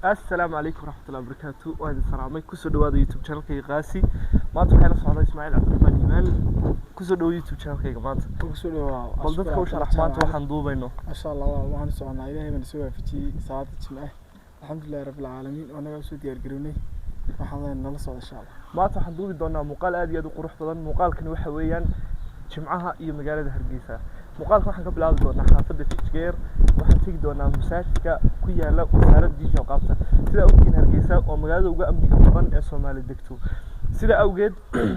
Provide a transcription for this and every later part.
السلام عليكم ورحمة الله وبركاته وهذا السلام كسر دواد يوتيوب channel كي قاسي ما أنتم حيل صعود إسماعيل عبد الرحمن إيمان كسر دو يوتيوب channel كي قمانت كسر دو بلدك خوش رحمات وحن دوبا إنه ما شاء الله وحن سوينا إلهي من سوى في ساعات الجمعة الحمد لله رب العالمين وأنا وسود يرجعوني وحنا نلصق إن شاء الله ما أنتم حن دوبي دونا مقال آدي يدو قروح بدن مقال كانوا حويان جمعها iyo magaalada Hargeysa muuqaalka waxaan ka bilaabi doonaa xaafadda Fitgeer waxaan tagi doonaa masaajidka ku yaala wasaaradda diinta qaabta sida ogtiin Hargeysa oo magaalada ugu amniga badan ee Soomaaliya degto sida awgeed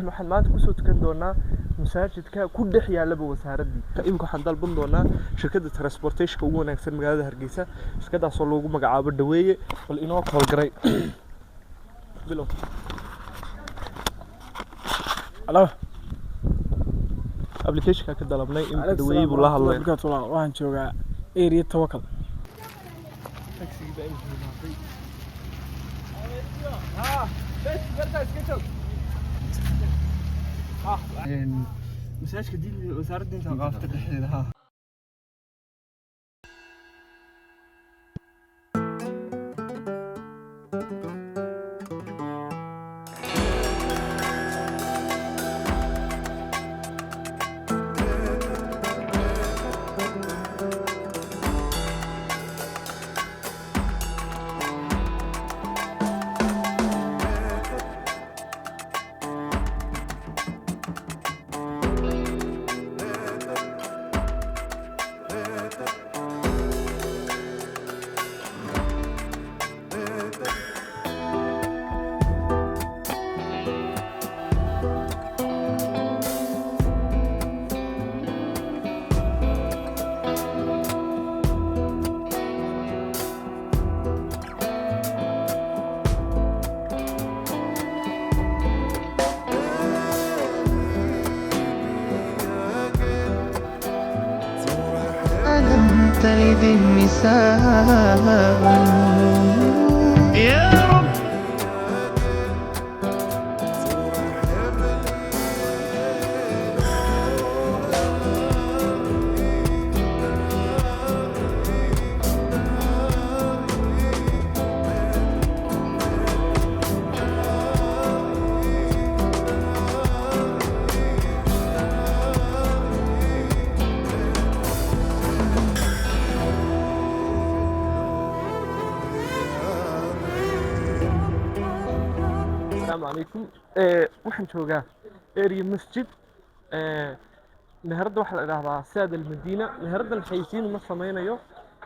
waxaan maanta ku soo tukan doonaa masaajidka ku dhex yaala wasaaradii imika waxaan dalban doonaa shirkadda transportation ugu wanaagsan magaalada Hargeysa shirkadaas oo loogu magacaabo Dhaweeye bal inoo call garay bilow Hello application ka dalabnay in Dhaweeye buu la hadlay waxaan joogaa area Tawakal taxi baa inuu maatay bes garta iska joog masaajidka diinta wasaaradda diinta qaafta dhexdeeda تلد النساء يا رب السلام عليكم waxaan joogaa area masjid meherada waxa la yiraahdaa saad al-Madiina meheradan xayisiin ma sameeyo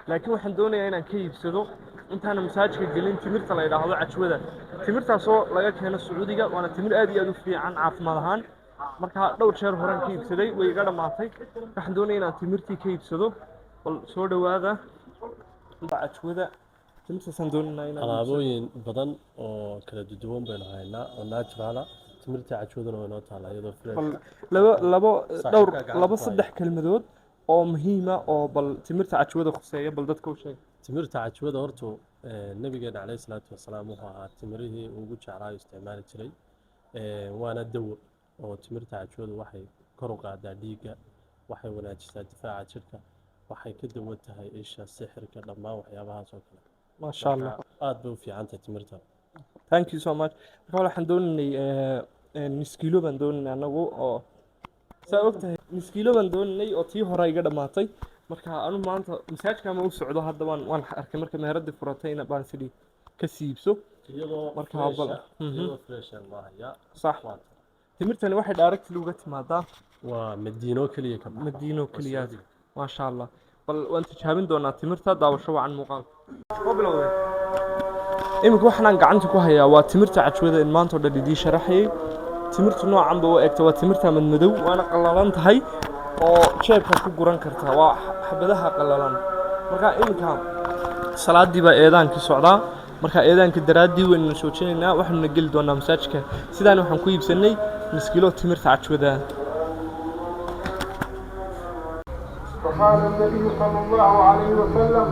laakiin waxaan doonayaa inaan ka iibsado intaan masaajidka gelin timirta la yiraahdo cajwada timirtaas oo laga keeno Sacuudiga waana timir aad iyo aad u fiican caafimaad ahaan marka dhowr jeer horaan ka iibsaday way iga dhamaatay waxaan doonayaa inaan timirtii ka iibsado bal soo dhawaada cajwada alaabooyin badan oo kala duwan baynu haynaa oo natural ah timirta cajwadana way noo taalaa iyadoo fresh laba saddex kelmadood oo muhiim ah oo bal timirta cajwada khuseeya bal dadka u sheeg timirta cajwada horta nabigeena calayhi salaatu wasalaam wuxuu ahaa timirihii ugu jeclaa isticmaali jiray waana dawo oo timirta cajwada waxay kor u qaadaa dhiigga waxay wanaajisaa difaaca jirka waxay ka dawo tahay isha sixirka dhammaan waxyaabahaas oo kale ما شاء الله aad bay u fiican tahay timirta thank you so much marka waxaan doonaynay nus kiilo baan doonaynay anagu oo saa ogtahay nus kiilo baan doonaynay oo tii hore iga dhamaatay marka anu maanta masaajidka ma u socdo hadda waan arkay marka meherada furatayna baan sidii ka siibso iyadoo marka fresh ma haya صح timirtani waxay direct uga timaadaa waa Madiino kaliya ka Madiino kaliya ma sha Allah bal waan tijaabin doonaa timirta daawasho wacan muuqaal imika waxaan gacanta ku hayaa waa timirta cajwada in maanta oo dhadhidii sharaxay timirtu noocan baa u egta waa timirta madmadow waana qallalan tahay oo jeebka ku guran kartaa waa xabadaha qallalan marka imika salaadii baa eedaankii socdaa marka eedaanka daraadii weyn soo jeedinaa waxaanu gali doonaa masaajidka sidaan waxaan ku iibsanay nus kiilo timirta cajwada قال النبي صلى الله عليه وسلم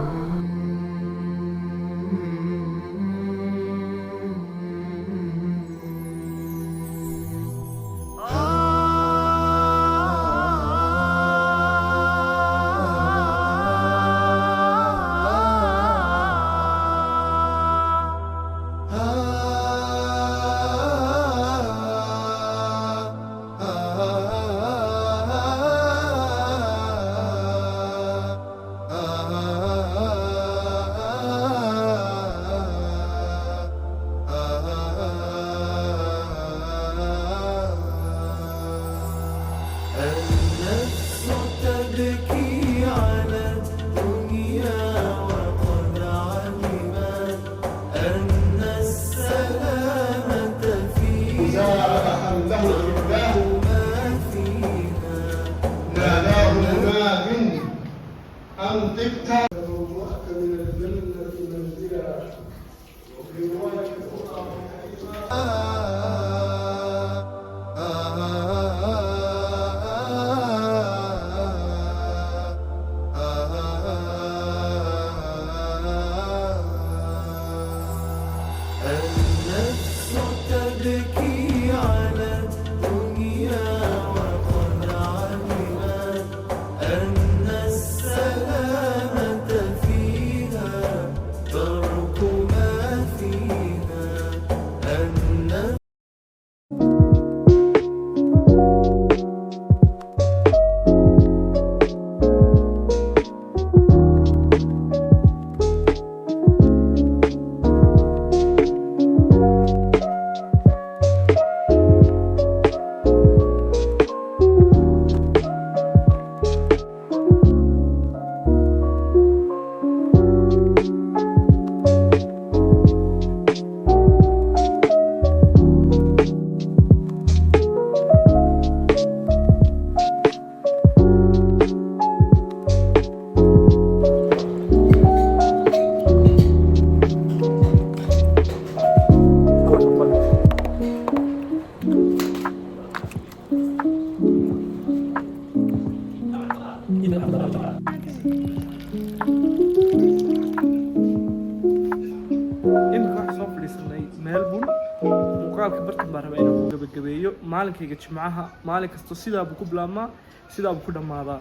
muuqaalka bartan baan rabaa inaan ku gabagabeeyo maalinkayga jimcaha maalin kasta sidaabuu ku bilaabmaa sidaabuu ku dhammaadaa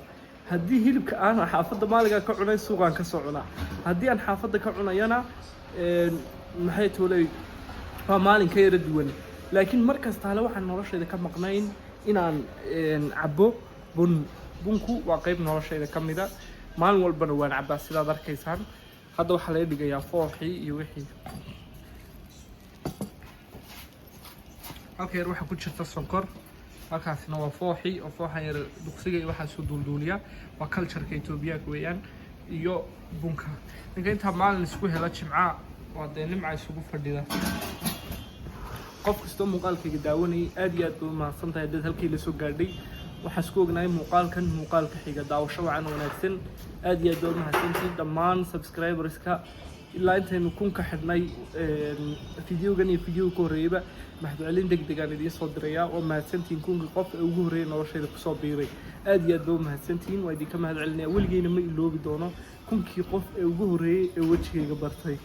haddii hilibka aan xaafadda maaligaa ka cunay suuqaan ka soo cunaa haddii aan xaafadda ka cunayana maxay toolay waa maalin ka yara duwan laakiin mar kastaale waxaan noloshayda ka maqnayn inaan cabbo bunku waa qayb noloshayda ka mida maalin walbana waan cabbaa sidaad arkaysaan hadda waxaa laga dhigayaa fooxii iyo wixii halka yar waxaa ku jirta sonkor halkaasna waa fooxii oo fooxa yar duqsiga iyo waxaa soo duulduuliya waa cultureka Itoobiyaanka weeyaan iyo bunka ninka intaa maalin isku hela jimca waa dee nimca isugu fadhida qof kastoo muuqaalkayga daawanayay aad iyo aad buu mahadsan tahay dad halkii la soo gaadhay waxaan isku ognahay muuqaalka xiga daawasho wacan wanaagsan aad iyo aad buu mahadsantihiin dhammaan subscriberska ilaa intaynu kunka xidhnay fideogan iyo fideoga ka horreeyaba mahadcelin degdegaan idiin soo dirayaa oo mahadsantihiin kunka qof ee ugu horreeyay noloshayda kusoo biiray aad iyo aad buu mahadsantihiin waa idinka mahadcelinaya weligeyna ma iloobi doono kunkii qof ee ugu horreeyay ee wejigayga bartay